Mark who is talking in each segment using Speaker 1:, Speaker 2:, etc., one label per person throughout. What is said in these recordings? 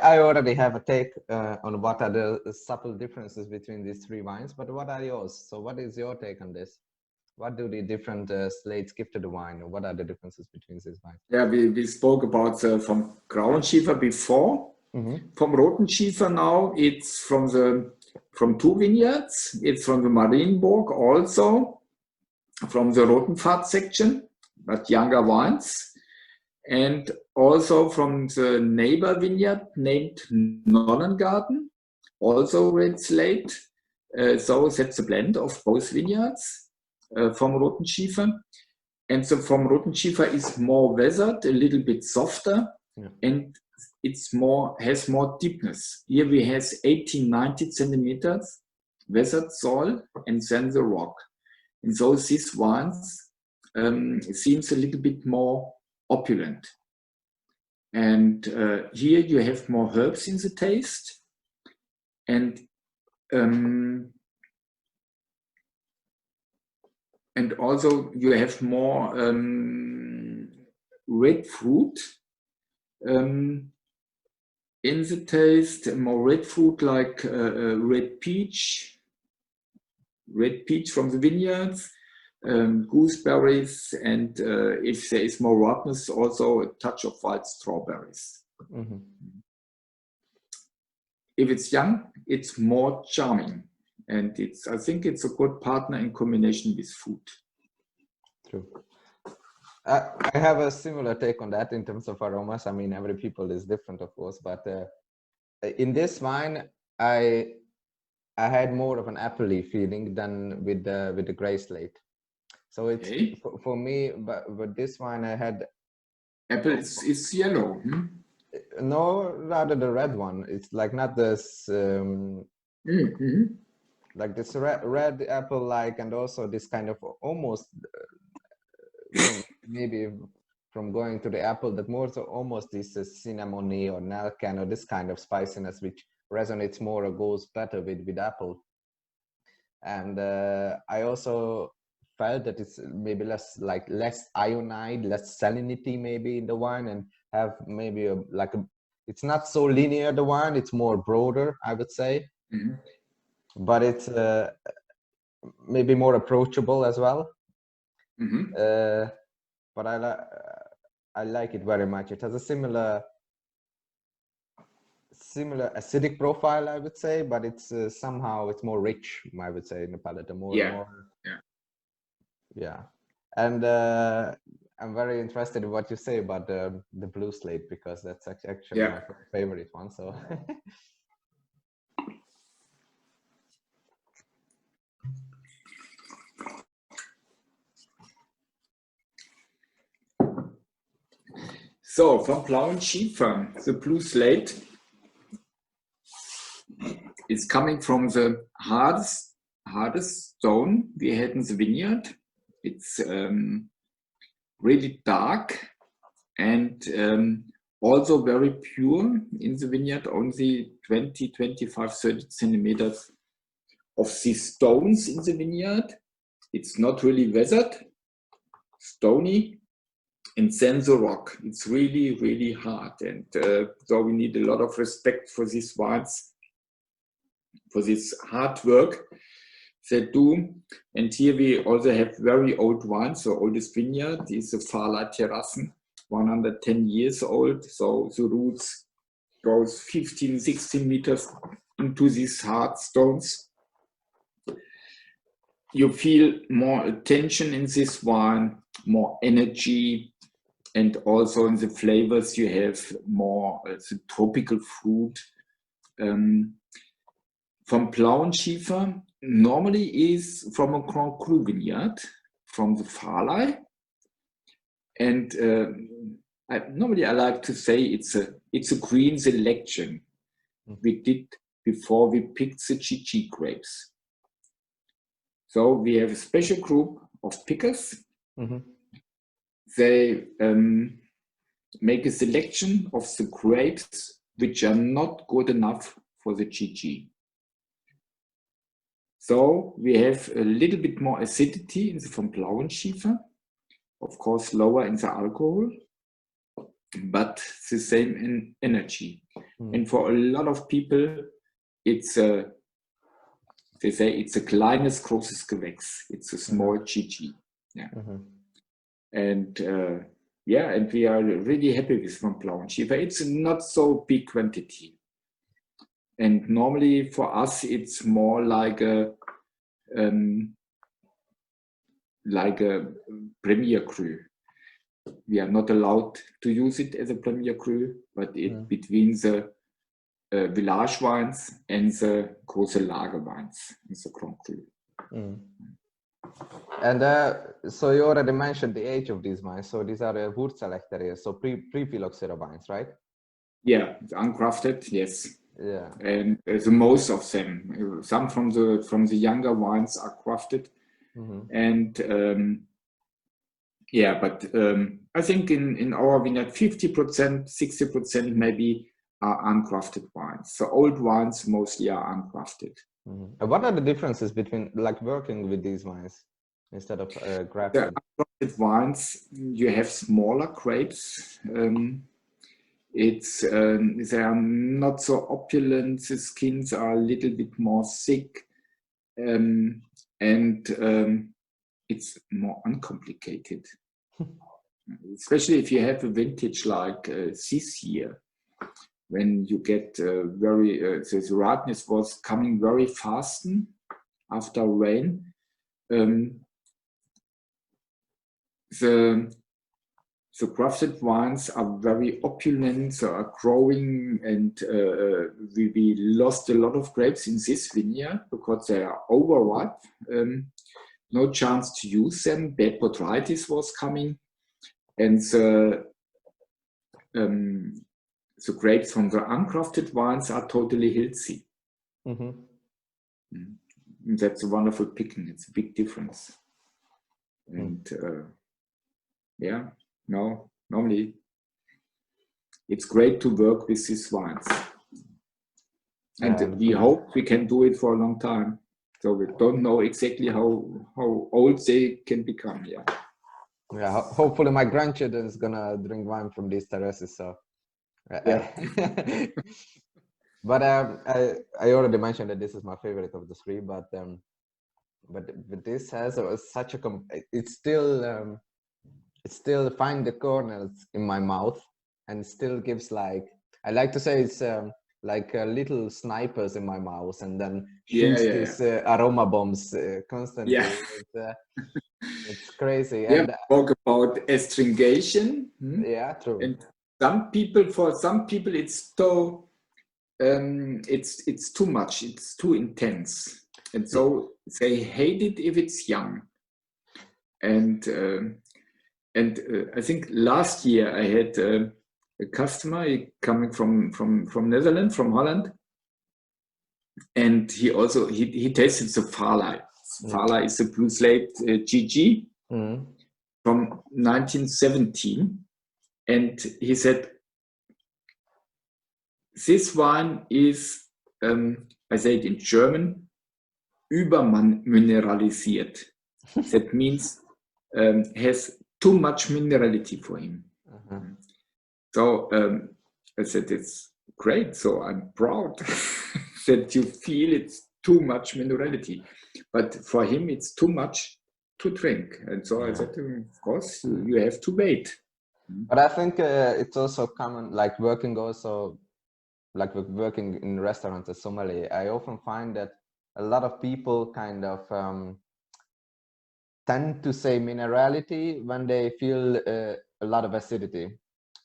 Speaker 1: I already have a take on what are the subtle differences between these three wines, but what are yours? So what is your take on this? What do the different slates give to the wine? Or what are the differences between these wines?
Speaker 2: Yeah, we spoke about from Grauenschiefer before.
Speaker 1: Mm-hmm.
Speaker 2: From Rotenschiefer now, it's from two vineyards. It's from the Marienburg also, from the Rotenpfad section, but younger wines. And also from the neighbor vineyard named Nonnengarten, also red slate. So that's a blend of both vineyards from Rotenschiefer. And so from Rotenschiefer is more weathered, a little bit softer, and has more deepness. Here we have 80-90 centimeters weathered soil and then the rock. And so these wines seems a little bit more opulent. And here you have more herbs in the taste, and also you have more red fruit in the taste, more red fruit like red peach from the vineyards, gooseberries, and if there is more roughness, also a touch of white strawberries.
Speaker 1: Mm-hmm.
Speaker 2: If it's young, it's more charming, and I think it's a good partner in combination with food.
Speaker 1: True. I have a similar take on that in terms of aromas. I mean, every people is different, of course, but in this wine, I had more of an appley feeling than with the gray slate. So it's for me, but with this wine I had
Speaker 2: apple. It's yellow.
Speaker 1: No, rather the red one. It's like not this like this red apple like, and also this kind of almost maybe from going to the apple, that more so almost this cinnamony or nalcan or this kind of spiciness which resonates more or goes better with apple. And I also felt that it's maybe less iodide, less salinity maybe in the wine, and have maybe it's not so linear, the wine, it's more broader, I would say. But it's maybe more approachable as well. But I like it very much. It has a similar acidic profile, I would say, but it's somehow it's more rich, I would say, in the palate. And I'm very interested in what you say about the blue slate, because that's actually my favorite one. So
Speaker 2: so from Grauenschiefer, the blue slate is coming from the hardest stone we had in the vineyard. It's really dark and also very pure in the vineyard, only 20, 25, 30 centimeters of these stones in the vineyard. It's not really weathered, stony, and then the rock. It's really, really hard. And so we need a lot of respect for these wines, for this hard work they do. And here we also have very old wines. The oldest vineyard is the Farley Terrassen, 110 years old. So the roots goes 15, 16 meters into these hard stones. You feel more attention in this wine, more energy, and also in the flavors you have more the tropical fruit. From Grauenschiefer normally is from a Grand Cru vineyard, from the Farley. And normally I like to say it's a green selection we did before we picked the GG grapes. So we have a special group of pickers. They make a selection of the grapes which are not good enough for the GG. So we have a little bit more acidity in the from Grauenschiefer, of course lower in the alcohol, but the same in energy. And for a lot of people, it's a, they say it's a kleines großes Gewächs. It's a small GG. Yeah. And yeah, and we are really happy with von Blauenschiefer. It's not so big quantity. And normally for us, it's more like a Premier Cru. We are not allowed to use it as a Premier Cru, but it between the village wines and the große Lager wines, the Grand Cru.
Speaker 1: And so you already mentioned the age of these wines. So these are Wurzellechteria, so pre-phylloxera wines, right?
Speaker 2: Yeah, ungrafted, yes.
Speaker 1: Yeah.
Speaker 2: And the most of them, some from the younger wines are grafted, and yeah, but I think in our vineyard, 50%, 60% maybe are ungrafted wines. So old wines mostly are ungrafted.
Speaker 1: What are the differences between like working with these wines instead of grafted?
Speaker 2: The ungrafted wines, you have smaller grapes. They are not so opulent. The skins are a little bit more thick, and it's more uncomplicated. Especially if you have a vintage like this year, when you get the ripeness was coming very fast after rain. The grafted wines are very opulent, so are growing, and we lost a lot of grapes in this vineyard because they are overripe. No chance to use them. Bad botrytis was coming, and the grapes from the ungrafted wines are totally healthy. That's a wonderful picking. It's a big difference. And yeah. No, normally it's great to work with these wines. And we hope we can do it for a long time. So we don't know exactly how old they can become. Yeah.
Speaker 1: Yeah. Hopefully my grandchildren is gonna drink wine from these terraces. So.
Speaker 2: Yeah.
Speaker 1: But I already mentioned that this is my favorite of the three. But this has such a it still find the corners in my mouth, and still gives like, I like to say it's like little snipers in my mouth, and then shoots these aroma bombs constantly.
Speaker 2: Yeah.
Speaker 1: It's crazy.
Speaker 2: Yeah,
Speaker 1: and
Speaker 2: talk about astringation.
Speaker 1: Yeah, true.
Speaker 2: And for some people it's so it's too much, it's too intense, and so they hate it if it's young. And I think last year I had a customer coming from Netherlands, from Holland, and he tasted the Farley. Farley is the Blue Slate GG from 1917, and he said, this wine is, I say it in German, übermineralisiert. That means has too much minerality for him. So I said, it's great. So I'm proud that you feel it's too much minerality. But for him, it's too much to drink. And so I said to him, of course, you have to wait.
Speaker 1: But I think it's also common, like working in restaurants as sommelier. I often find that a lot of people kind of tend to say minerality when they feel a lot of acidity,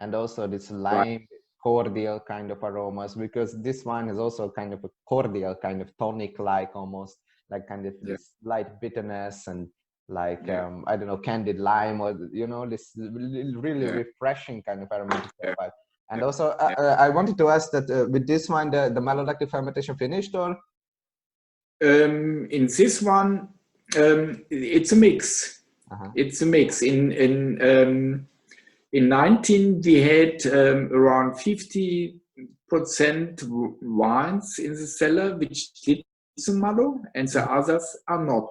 Speaker 1: and also this lime cordial kind of aromas, because this wine is also kind of a cordial, kind of tonic, like almost like kind of this light bitterness and like I don't know, candied lime, or this really refreshing kind of aromatic profile. And also I wanted to ask that with this wine, the malolactic fermentation finished, or
Speaker 2: in this one it's a mix. It's a mix. In 19 we had around 50% wines in the cellar which did the malo, and the others are not.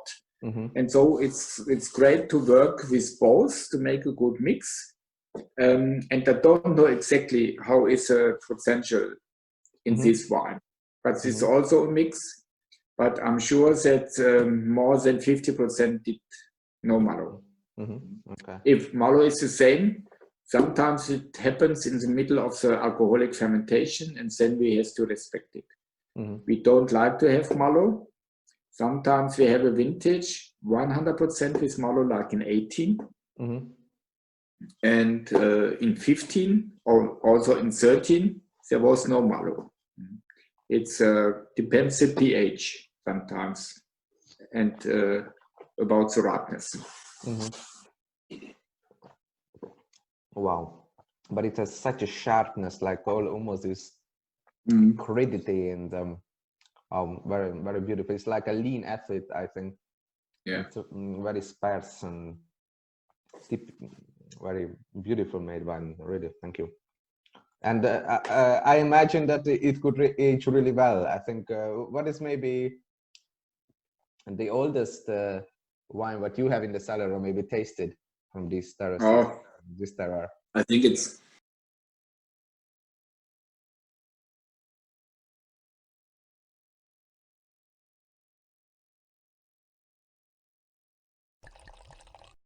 Speaker 2: And so it's great to work with both to make a good mix. And I don't know exactly how is a potential in this wine. But it's also a mix. But I'm sure that more than 50% did no malo.
Speaker 1: Okay.
Speaker 2: If malo is the same, sometimes it happens in the middle of the alcoholic fermentation, and then we have to respect it. We don't like to have malo. Sometimes we have a vintage 100% with malo, like in 18, and in 15, or also in 13, there was no malo. It's depends the pH sometimes, and about the ripeness.
Speaker 1: Wow, but it has such a sharpness, like almost this crudity, and very, very beautiful. It's like a lean acid, I think.
Speaker 2: Yeah,
Speaker 1: it's very sparse and deep, very beautiful made wine. Really, thank you. And I imagine that it could age really well. I think what is maybe the oldest wine what you have in the cellar, or maybe tasted from these terraces, this terroir?
Speaker 2: I think it's